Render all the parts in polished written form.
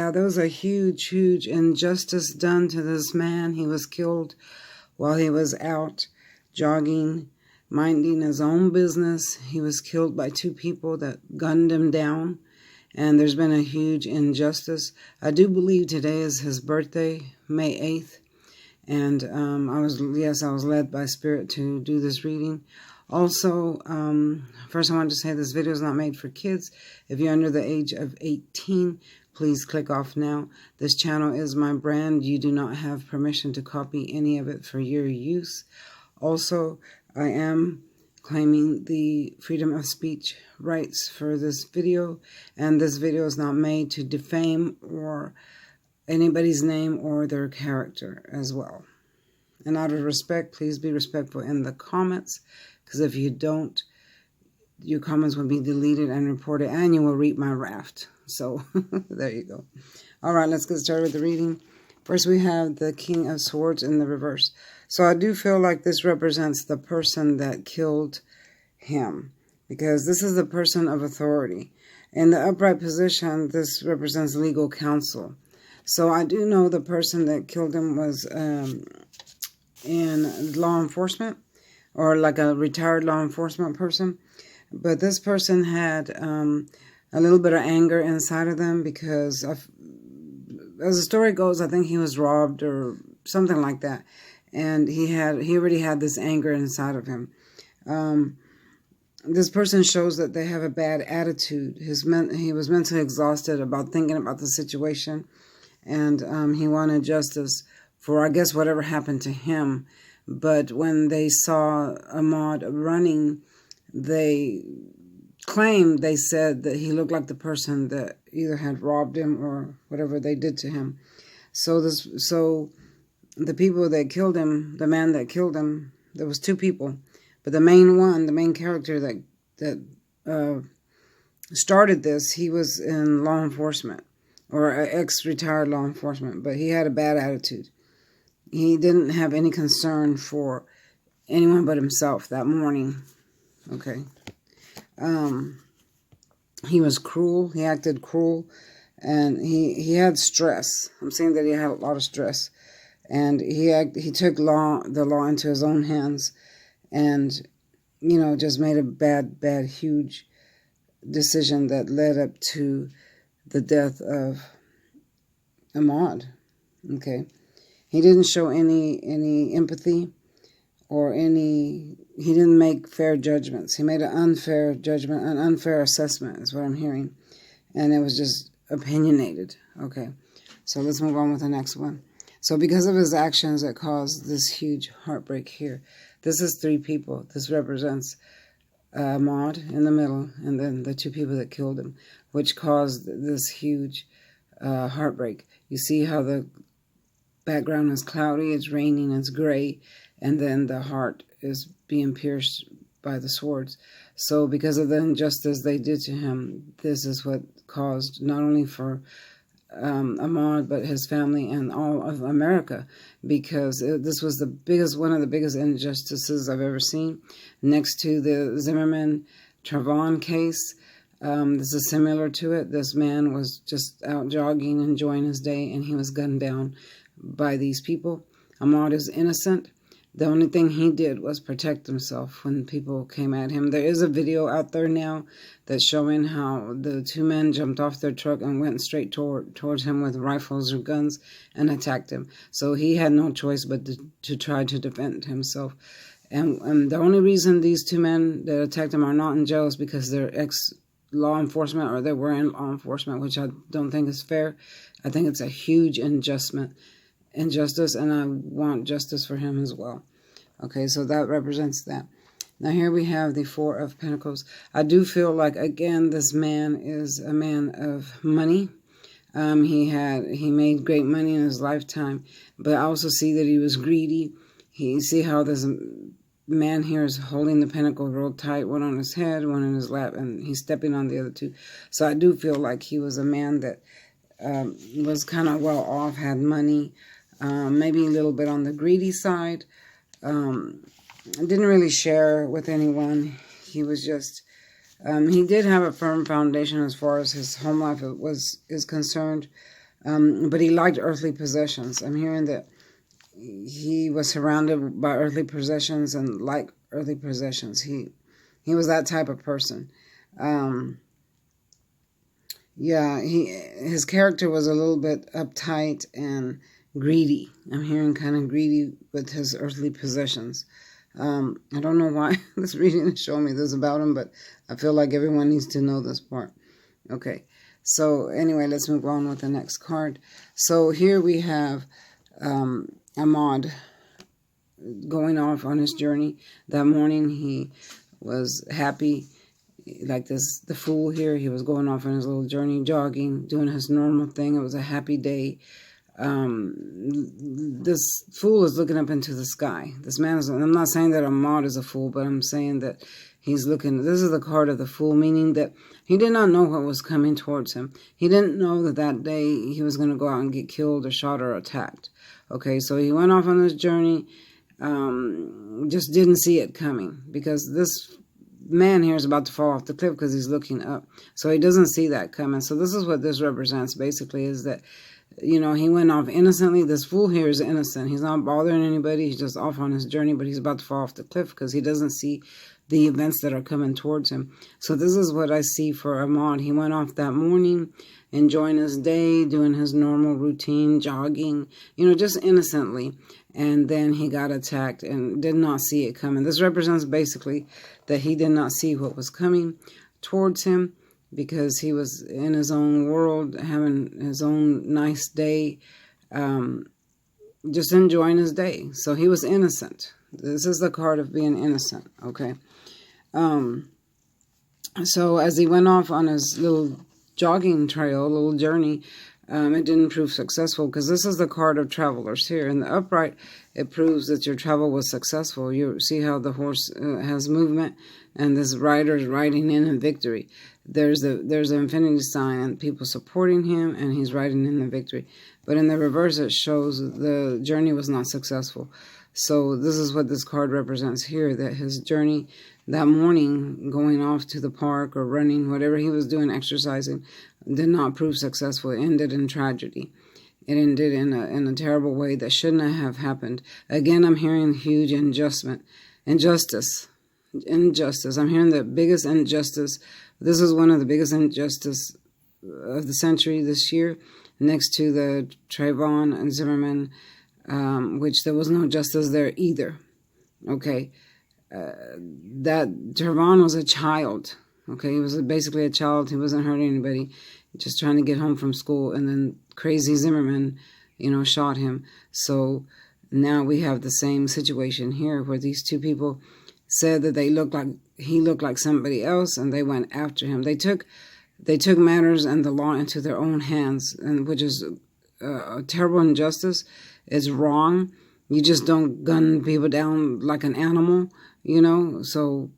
Yeah, there was a huge, huge injustice done to this man. He was killed while he was out jogging, minding his own business. He was killed by two people that gunned him down. And there's been a huge injustice. I do believe today is his birthday, May 8th. And I was led by Spirit to do this reading. Also, first I wanted to say this video is not made for kids. If you're under the age of 18, please click off now. This channel is my brand. You do not have permission to copy any of it for your use. Also, I am claiming the freedom of speech rights for this video, and this video is not made to defame or anybody's name or their character as well. And out of respect, please be respectful in the comments, because if you don't, your comments will be deleted and reported, and you will reap my wrath. So there you go. All right, let's get started with the reading. First, we have the King of Swords in the reverse. So I do feel like this represents the person that killed him, because this is the person of authority. In the upright position, this represents legal counsel. So I do know the person that killed him was in law enforcement, or like a retired law enforcement person. But this person had a little bit of anger inside of them because, as the story goes, I think he was robbed or something like that. And he already had this anger inside of him. This person shows that they have a bad attitude. He was mentally exhausted about thinking about the situation. And he wanted justice for, I guess, whatever happened to him. But when they saw Ahmaud running, they said that he looked like the person that either had robbed him or whatever they did to him. So the people that killed him, the man that killed him, there was two people. But the main character that started this, he was in law enforcement, or ex-retired law enforcement, but he had a bad attitude. He didn't have any concern for anyone but himself that morning. Okay. He was cruel. He acted cruel, and he had stress. I'm saying that he had a lot of stress, and he took the law into his own hands, and just made a bad, huge decision that led up to the death of Ahmaud. Okay. He didn't show any empathy or he didn't make fair judgments. He made an unfair judgment, an unfair assessment is what I'm hearing. And it was just opinionated. Okay. So let's move on with the next one. So because of his actions that caused this huge heartbreak here, this is three people. This represents Ahmaud in the middle, and then the two people that killed him, which caused this huge heartbreak. You see how the background is cloudy, it's raining, it's gray, and then the heart is being pierced by the swords. So because of the injustice they did to him, this is what caused, not only for Ahmaud, but his family and all of America, because this was one of the biggest injustices I've ever seen. Next to the Zimmerman-Travon case, this is similar to it. This man was just out jogging, enjoying his day, and he was gunned down by these people. Ahmaud is innocent. The only thing he did was protect himself when people came at him. There is a video out there now that's showing how the two men jumped off their truck and went straight towards him with rifles or guns and attacked him. So he had no choice but to try to defend himself. And the only reason these two men that attacked him are not in jail is because they're ex-law enforcement, or they were in law enforcement, which I don't think is fair. I think it's a huge injustice, and I want justice for him as well. Okay, so that represents that. Now here we have the Four of Pentacles. I do feel like, again, this man is a man of money. He made great money in his lifetime, but I also see that he was greedy. You see how this man here is holding the pentacle real tight, one on his head, one in his lap, and he's stepping on the other two. So I do feel like he was a man that was kind of well off, had money, maybe a little bit on the greedy side. Didn't really share with anyone. He was just, he did have a firm foundation as far as his home life is concerned. But he liked earthly possessions. I'm hearing that he was surrounded by earthly possessions and liked earthly possessions. He was that type of person. Yeah, his character was a little bit uptight and greedy. I'm hearing kind of greedy with his earthly possessions. I don't know why this reading is showing me this about him, but I feel like everyone needs to know this part. Okay, so anyway, let's move on with the next card. So here we have Ahmaud going off on his journey. That morning he was happy, like the fool here. He was going off on his little journey, jogging, doing his normal thing. It was a happy day. This fool is looking up into the sky. This man is, I'm not saying that Ahmaud is a fool, but I'm saying that he's looking, this is the card of the fool, meaning that he did not know what was coming towards him. He didn't know that that day he was going to go out and get killed or shot or attacked. Okay, so he went off on this journey, just didn't see it coming, because this man here is about to fall off the cliff because he's looking up. So he doesn't see that coming. So this is what this represents, basically, is that, you know, he went off innocently. This fool here is innocent. He's not bothering anybody. He's just off on his journey, but he's about to fall off the cliff because he doesn't see the events that are coming towards him. So this is what I see for Ahmaud. He went off that morning, enjoying his day, doing his normal routine, jogging, you know, just innocently. And then he got attacked and did not see it coming. This represents basically that he did not see what was coming towards him, because he was in his own world, having his own nice day, just enjoying his day. So he was innocent. This is the card of being innocent, okay? So as he went off on his little jogging trail, little journey, it didn't prove successful, because this is the card of travelers here. In the upright, it proves that your travel was successful. You see how the horse has movement, and this rider is riding in victory. There's an infinity sign and people supporting him, and he's riding in the victory. But in the reverse, it shows the journey was not successful. So this is what this card represents here, that his journey that morning, going off to the park or running, whatever he was doing, exercising, did not prove successful. It ended in tragedy. It ended in a terrible way that shouldn't have happened. Again, I'm hearing huge injustice. I'm hearing the biggest injustice. This is one of the biggest injustice of the century this year, next to the Trayvon and Zimmerman, which there was no justice there either. Okay, that Trayvon was a child. Okay, he was basically a child. He wasn't hurting anybody, just trying to get home from school. And then crazy Zimmerman, you know, shot him. So now we have the same situation here, where these two people said that he looked like somebody else, and they went after him. They took matters and the law into their own hands, and which is a terrible injustice. It's wrong. You just don't gun people down like an animal, you know. So,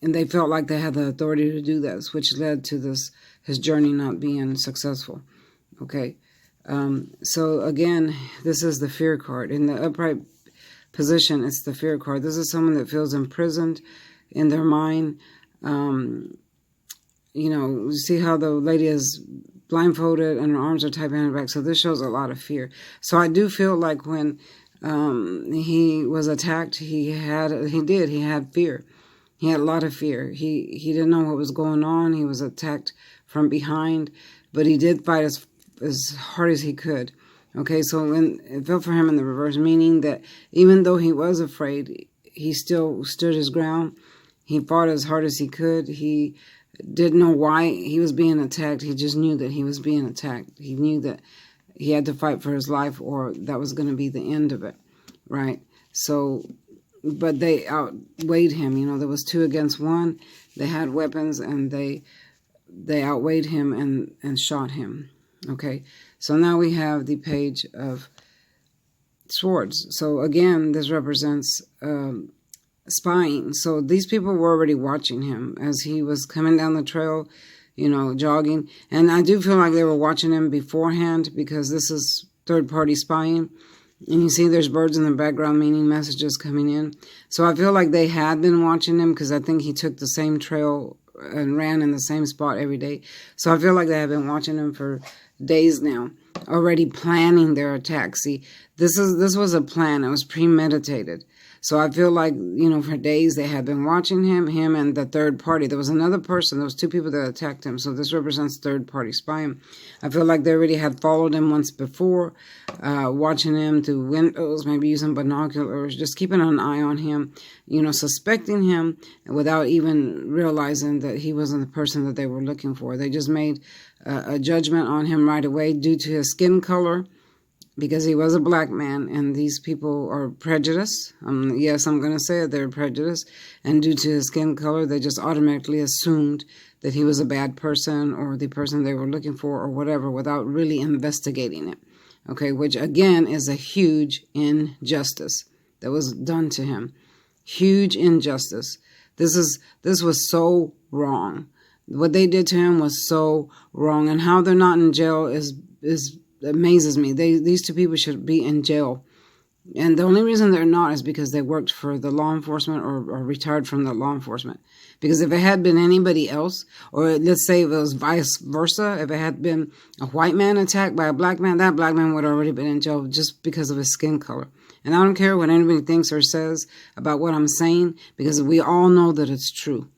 and they felt like they had the authority to do this, which led to his journey not being successful. Okay, so again, this is the fear card. In the upright position, it's the fear card. This is someone that feels imprisoned in their mind. You know, see how the lady is blindfolded and her arms are tied behind her back. So this shows a lot of fear. So I do feel like when he was attacked, he had fear. He had a lot of fear. He didn't know what was going on. He was attacked from behind, but he did fight as hard as he could. Okay, so when it felt for him in the reverse, meaning that even though he was afraid, he still stood his ground. He fought as hard as he could. He didn't know why he was being attacked. He just knew that he was being attacked. He knew that he had to fight for his life, or that was going to be the end of it, right? So, but they outweighed him. You know, there was 2 against 1. They had weapons, and they outweighed him and shot him. Okay, so now we have the Page of Swords. So again, this represents spying. So these people were already watching him as he was coming down the trail, you know, jogging. And I do feel like they were watching him beforehand, because this is third-party spying. And you see there's birds in the background, meaning messages coming in. So I feel like they had been watching him, because I think he took the same trail and ran in the same spot every day. So I feel like they have been watching him for days now. already planning their attack. See, this was a plan. It was premeditated. So I feel like, for days they had been watching him and the third party. There was another person. There was two people that attacked him. So this represents third party spying. I feel like they already had followed him once before, watching him through windows, maybe using binoculars, just keeping an eye on him, suspecting him without even realizing that he wasn't the person that they were looking for. They just made a judgment on him right away due to his skin color, because he was a black man, and these people are prejudiced. Yes, I'm going to say it, they're prejudiced. And due to his skin color, they just automatically assumed that he was a bad person or the person they were looking for or whatever without really investigating it. Okay, which again is a huge injustice that was done to him. Huge injustice. This was so wrong. What they did to him was so wrong. And how they're not in jail is amazes me. These two people should be in jail. And the only reason they're not is because they worked for the law enforcement or retired from the law enforcement. Because if it had been anybody else, or let's say if it was vice versa, if it had been a white man attacked by a black man, that black man would have already been in jail just because of his skin color. And I don't care what anybody thinks or says about what I'm saying, because we all know that it's true.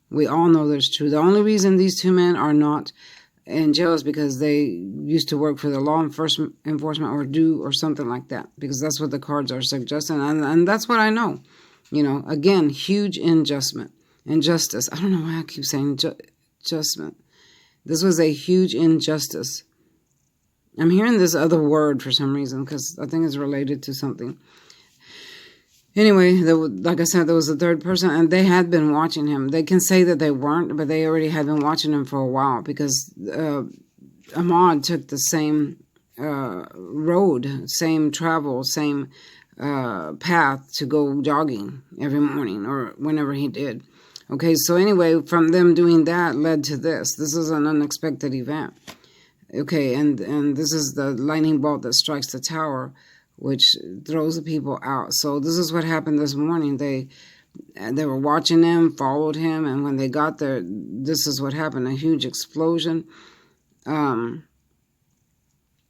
We all know that it's true. The only reason these two men are not in jail is because they used to work for the law enforcement or something like that, because that's what the cards are suggesting, and that's what I know. Again, huge injustice. I don't know why I keep saying adjustment. This was a huge injustice. I'm hearing this other word for some reason because I think it's related to something. Anyway, like I said, there was a third person, and they had been watching him. They can say that they weren't, but they already had been watching him for a while, because Ahmaud took the same road, same travel, same path to go jogging every morning or whenever he did. Okay, so anyway, from them doing that led to this. This is an unexpected event. Okay, and this is the lightning bolt that strikes the tower, which throws the people out. So this is what happened this morning. They were watching him, followed him, and when they got there, this is what happened: a huge explosion.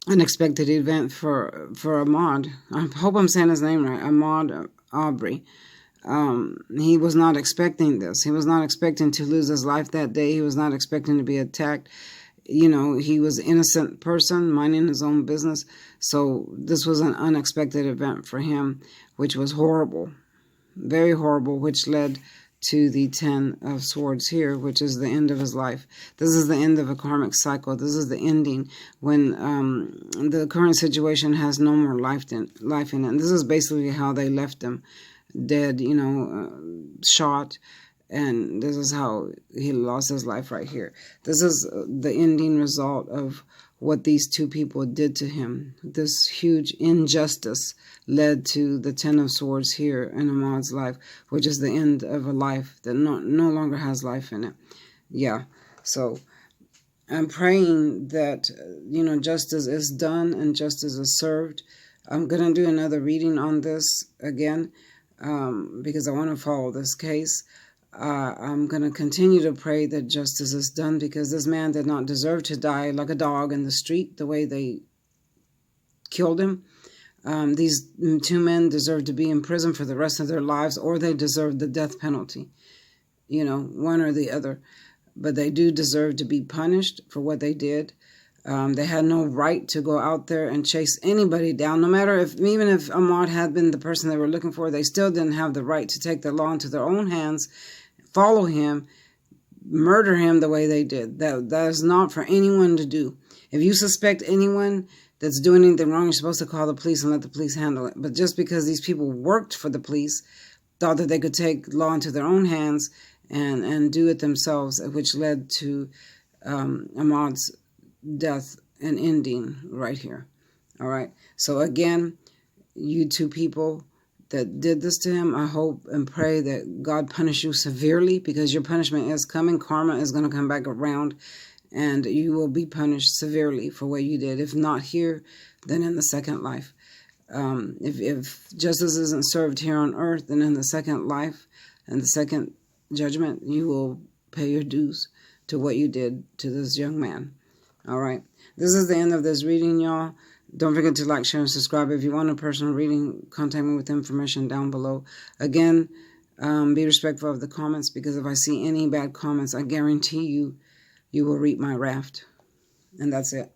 Unexpected event for Ahmaud. I hope I'm saying his name right. Ahmaud Arbery. He was not expecting this. He was not expecting to lose his life that day. He was not expecting to be attacked. He was an innocent person minding his own business. So this was an unexpected event for him, which was horrible, very horrible, which led to the 10 of Swords here, which is the end of his life. This is the end of a karmic cycle. This is the ending when the current situation has no more life in it. And this is basically how they left him, dead, shot. And this is how he lost his life right here. This is the ending result of what these two people did to him. This huge injustice led to the 10 of Swords here in Ahmaud's life, which is the end of a life that no longer has life in it. Yeah, so I'm praying that, justice is done and justice is served. I'm going to do another reading on this again because I want to follow this case. I'm going to continue to pray that justice is done, because this man did not deserve to die like a dog in the street the way they killed him. These two men deserve to be in prison for the rest of their lives, or they deserve the death penalty, one or the other. But they do deserve to be punished for what they did. They had no right to go out there and chase anybody down, no matter even if Ahmaud had been the person they were looking for. They still didn't have the right to take the law into their own hands, follow him, murder him the way they did. That is not for anyone to do. If you suspect anyone that's doing anything wrong, you're supposed to call the police and let the police handle it. But just because these people worked for the police, thought that they could take law into their own hands and do it themselves, which led to Ahmaud's death and ending right here. All right. So again, you two people that did this to him, I hope and pray that God punish you severely, because your punishment is coming. Karma is going to come back around, and you will be punished severely for what you did. If not here, then in the second life. If justice isn't served here on earth, then in the second life and the second judgment, you will pay your dues to what you did to this young man. All right. This is the end of this reading, y'all. Don't forget to like, share, and subscribe. If you want a personal reading, contact me with information down below. Again, be respectful of the comments, because if I see any bad comments, I guarantee you, you will reap my wrath. And that's it.